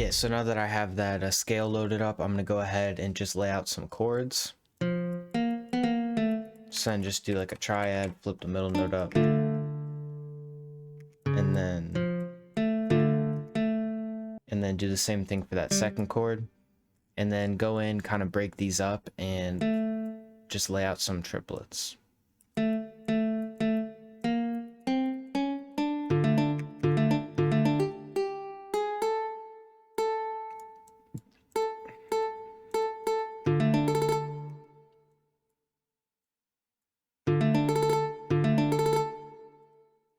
Yeah, so now that I have that scale loaded up, I'm gonna go ahead and just lay out some chords. So then just do like a triad, flip the middle note up, and then do the same thing for that second chord, and then go in, kind of break these up, and just lay out some triplets.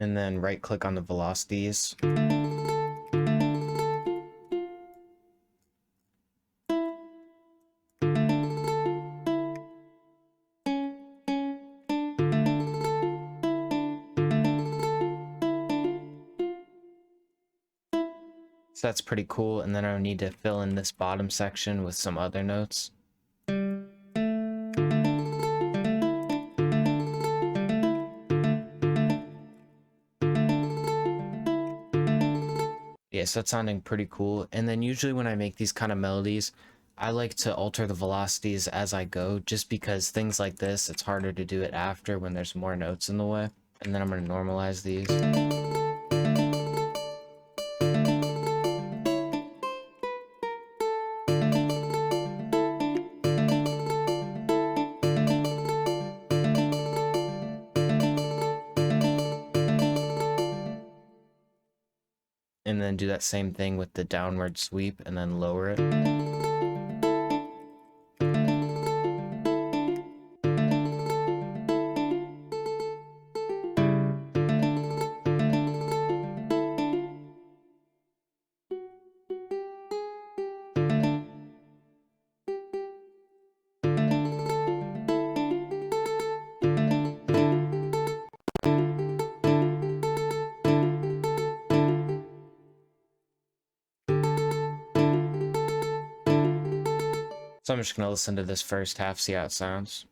And then right click on the velocities. So that's pretty cool, and then I'll need to fill in this bottom section with some other notes. Yeah, so that's sounding pretty cool. And then usually when I make these kind of melodies, I like to alter the velocities as I go, just because things like this, it's harder to do it after when there's more notes in the way. And then I'm going to normalize these. And then do that same thing with the downward sweep and then lower it. So I'm just going to listen to this first half, see how it sounds.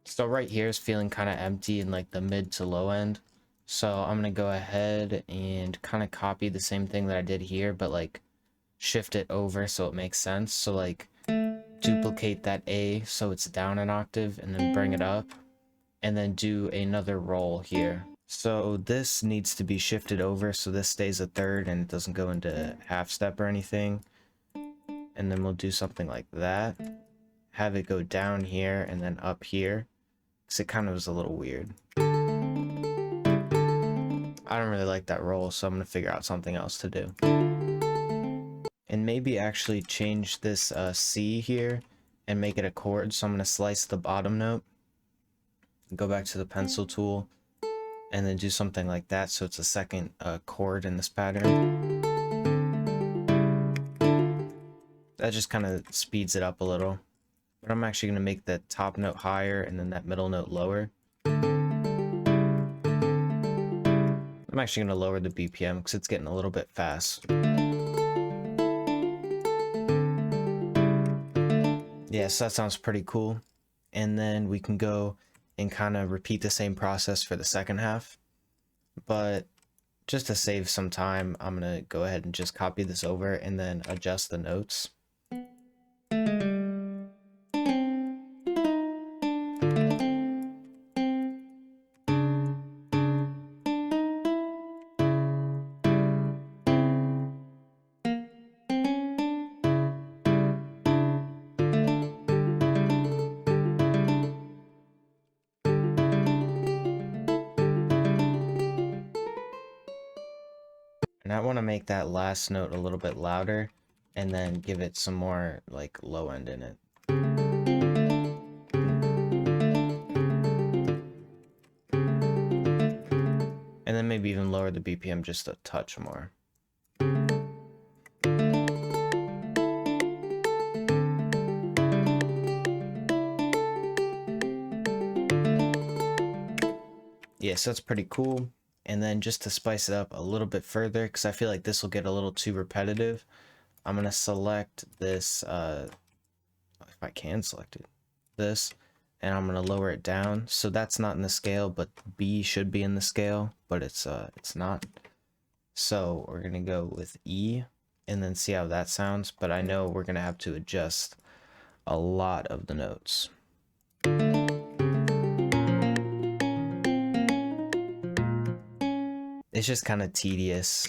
So right here is feeling kind of empty in like the mid to low end. So I'm going to go ahead and kind of copy the same thing that I did here, but like shift it over so it makes sense. So like duplicate that A so it's down an octave and then bring it up, and then do another roll here. So this needs to be shifted over so this stays a third and it doesn't go into half step or anything. And then we'll do something like that. Have it go down here and then up here, because it kind of was a little weird. I don't really like that roll, so I'm going to figure out something else to do. And maybe actually change this C here and make it a chord. So I'm going to slice the bottom note, go back to the pencil tool, and then do something like that so it's a second chord in this pattern. That just kind of speeds it up a little. But I'm actually going to make the top note higher and then that middle note lower. I'm actually going to lower the BPM because it's getting a little bit fast. Yeah, so that sounds pretty cool. And then we can go and kind of repeat the same process for the second half. But just to save some time, I'm going to go ahead and just copy this over and then adjust the notes. And I want to make that last note a little bit louder and then give it some more like low end in it. And then maybe even lower the BPM just a touch more. Yeah, so that's pretty cool. And then just to spice it up a little bit further, because I feel like this will get a little too repetitive, I'm going to select this, if I can select it, this, and I'm gonna lower it down. So that's not in the scale, but B should be in the scale, but it's not. So we're gonna go with E and then see how that sounds, but I know we're gonna have to adjust a lot of the notes. It's just kind of tedious.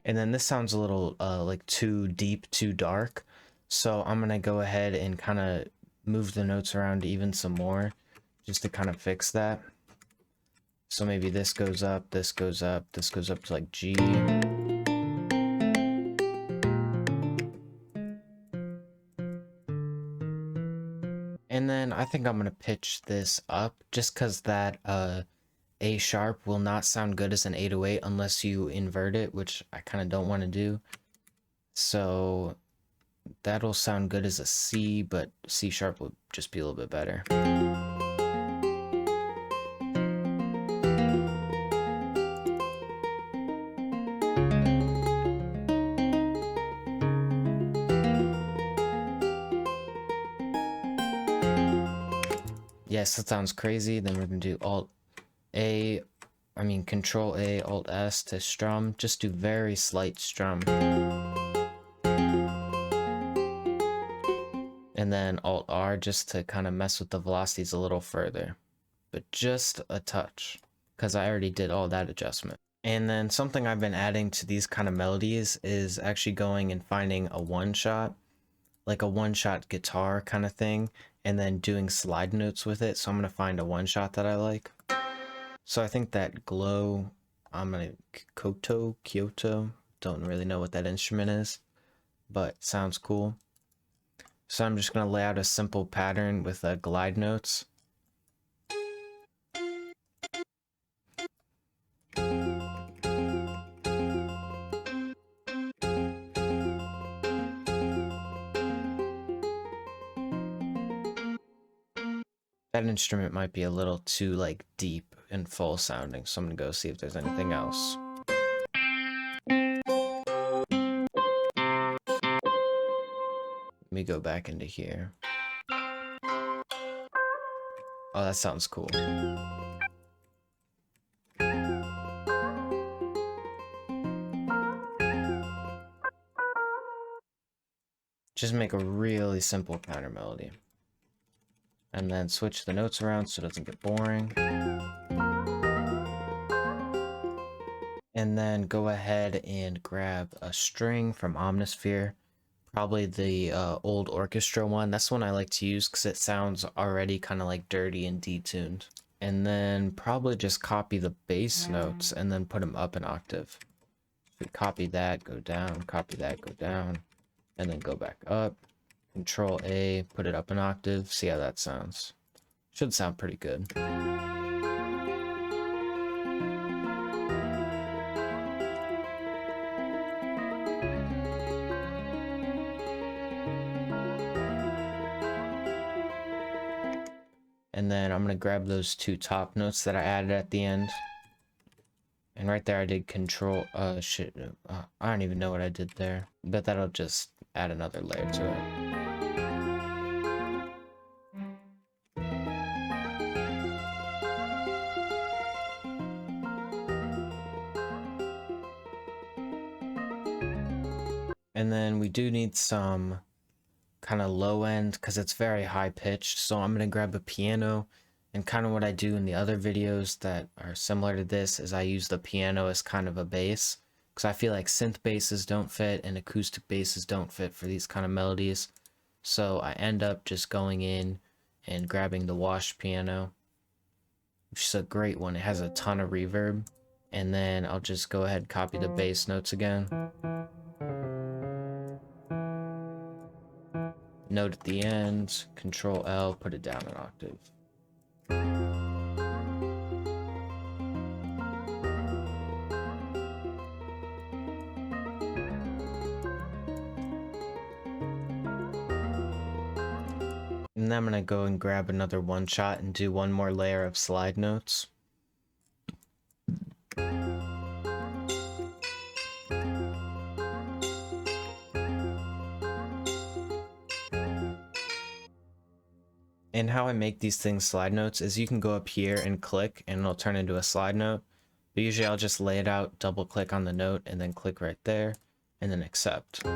And then this sounds a little like too deep, too dark. So I'm gonna go ahead and kind of move the notes around even some more just to kind of fix that. So maybe this goes up, this goes up, this goes up to like G. And then I think I'm gonna pitch this up just because that A sharp will not sound good as an 808 unless you invert it, which I kind of don't want to do. So that'll sound good as a C, but C sharp would just be a little bit better. Yes, that sounds crazy. Then we're gonna do Control A, Alt S to strum. Just do very slight strum. And then Alt R just to kind of mess with the velocities a little further. But just a touch, because I already did all that adjustment. And then something I've been adding to these kind of melodies is actually going and finding a one-shot, like a one-shot guitar kind of thing, and then doing slide notes with it. So I'm going to find a one-shot that I like. So I think that Glow, Kyoto, don't really know what that instrument is, but sounds cool. So I'm just going to lay out a simple pattern with glide notes. That instrument might be a little too like deep and full sounding, so I'm gonna go see if there's anything else. Let me go back into here. Oh, that sounds cool. Just make a really simple counter melody. And then switch the notes around so it doesn't get boring. And then go ahead and grab a string from Omnisphere. Probably the old orchestra one. That's the one I like to use because it sounds already kind of like dirty and detuned. And then probably just copy the bass notes and then put them up an octave. We copy that, go down, copy that, go down, and then go back up. Control A, put it up an octave, see how that sounds. Should sound pretty good. And then I'm gonna grab those two top notes that I added at the end. And right there I did control, I don't even know what I did there. But that'll just add another layer to it. And then we do need some kind of low end because it's very high pitched. So I'm gonna grab a piano, and kind of what I do in the other videos that are similar to this is I use the piano as kind of a bass because I feel like synth basses don't fit and acoustic basses don't fit for these kind of melodies. So I end up just going in and grabbing the wash piano, which is a great one. It has a ton of reverb. And then I'll just go ahead and copy the bass notes again. Note at the end, Control L, put it down an octave. And then I'm gonna go and grab another one shot and do one more layer of slide notes. And how I make these things slide notes is you can go up here and click and it'll turn into a slide note. But usually I'll just lay it out, double click on the note and then click right there and then accept.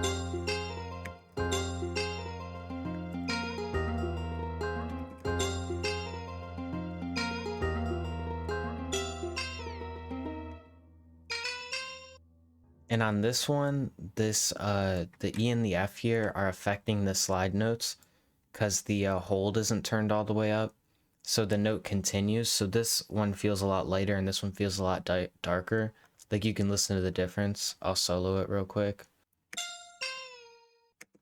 And on this one, the E and the F here are affecting the slide notes because the hold isn't turned all the way up. So the note continues. So this one feels a lot lighter and this one feels a lot darker. Like you can listen to the difference. I'll solo it real quick.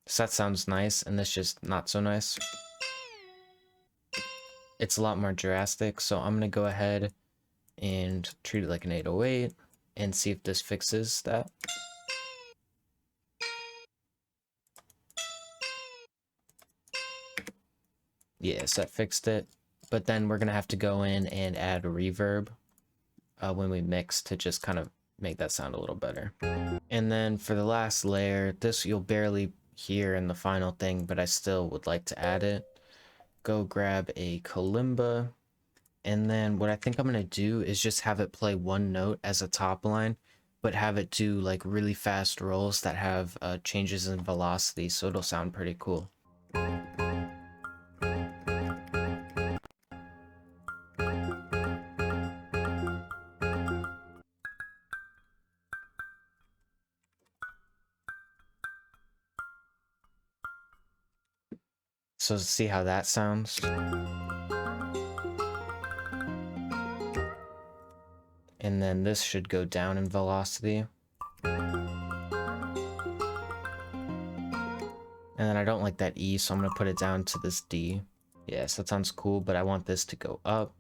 So that sounds nice, and this just not so nice. It's a lot more drastic, so I'm gonna go ahead and treat it like an 808 and see if this fixes that. Yes, that fixed it. But then we're gonna have to go in and add a reverb when we mix to just kind of make that sound a little better. And then for the last layer, this you'll barely hear in the final thing, but I still would like to add it. Go grab a kalimba, and then what I think I'm gonna do is just have it play one note as a top line, but have it do like really fast rolls that have changes in velocity, so it'll sound pretty cool. So see how that sounds. And then this should go down in velocity. And then I don't like that E, so I'm gonna put it down to this D. Yes, that sounds cool, but I want this to go up.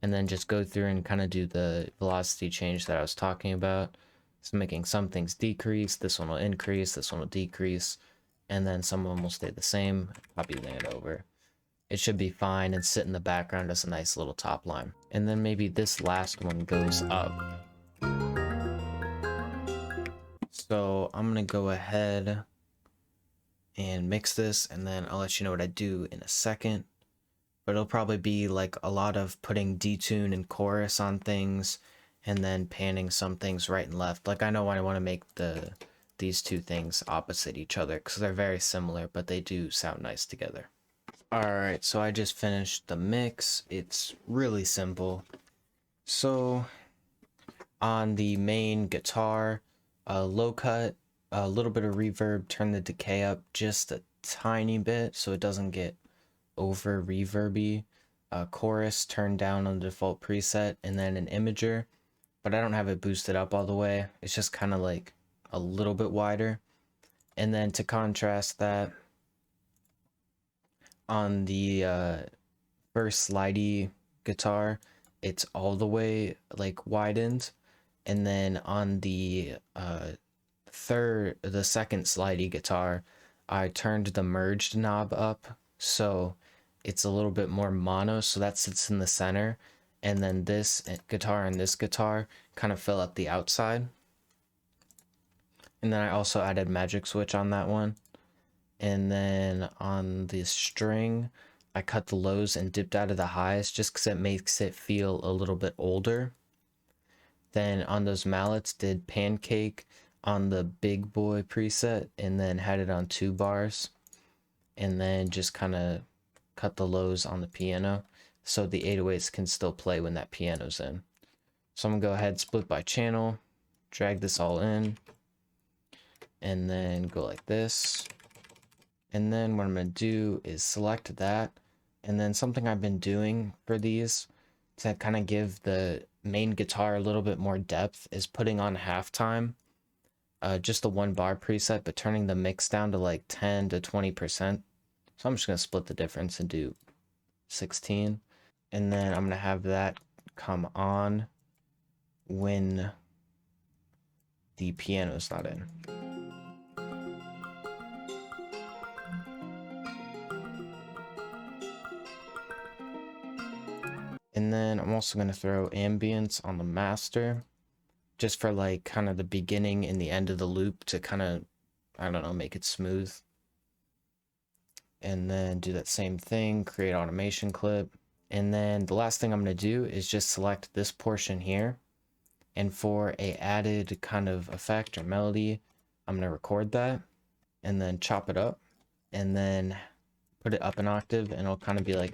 And then just go through and kind of do the velocity change that I was talking about. So making some things decrease, this one will increase, this one will decrease, and then some of them will stay the same, copying it over. It should be fine and sit in the background as a nice little top line. And then maybe this last one goes up. So I'm gonna go ahead and mix this, and then I'll let you know what I do in a second. But it'll probably be like a lot of putting detune and chorus on things, and then panning some things right and left. Like I know I want to make these two things opposite each other because they're very similar, but they do sound nice together. Alright, so I just finished the mix. It's really simple. So on the main guitar, low cut, a little bit of reverb, turn the decay up just a tiny bit so it doesn't get over reverby. Chorus turned down on the default preset, and then an imager, but I don't have it boosted up all the way. It's just kind of like a little bit wider. And then to contrast that, on the first slidey guitar, it's all the way like widened, and then on the second slidey guitar, I turned the merged knob up so it's a little bit more mono, so that sits in the center, and then this guitar and this guitar kind of fill up the outside. And then I also added magic switch on that one. And then on the string, I cut the lows and dipped out of the highs just because it makes it feel a little bit older. Then on those mallets, did pancake on the big boy preset and then had it on 2 bars. And then just kind of cut the lows on the piano so the 808s can still play when that piano's in. So I'm gonna go ahead, split by channel, drag this all in, and then go like this. And then what I'm gonna do is select that, and then something I've been doing for these to kind of give the main guitar a little bit more depth is putting on halftime, just the 1 bar preset, but turning the mix down to like 10 to 20%. So I'm just gonna split the difference and do 16. And then I'm gonna have that come on when the piano's not in. And then I'm also gonna throw ambience on the master, just for like kind of the beginning and the end of the loop to kind of, I don't know, make it smooth. and then do that same thing, create automation clip. And then the last thing I'm going to do is just select this portion here. And for a added kind of effect or melody, I'm going to record that and then chop it up and then put it up an octave, and it'll kind of be like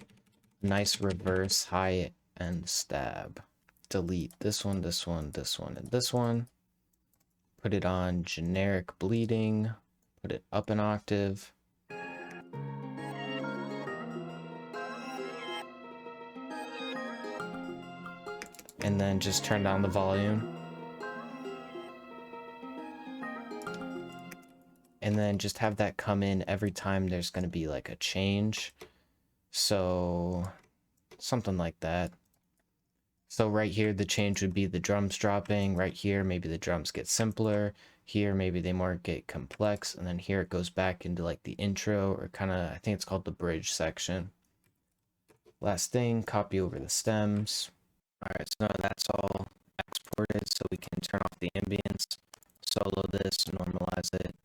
nice reverse high end stab. Delete this one, this one, this one, and this one. Put it on generic bleeding, put it up an octave. And then just turn down the volume. And then just have that come in every time there's going to be like a change. So something like that. So right here, the change would be the drums dropping. Right here, maybe the drums get simpler. Here, maybe they more get complex. And then here it goes back into like the intro, or kind of, I think it's called the bridge section. Last thing, copy over the stems. All right, so now that's all exported, so we can turn off the ambience, solo this, normalize it,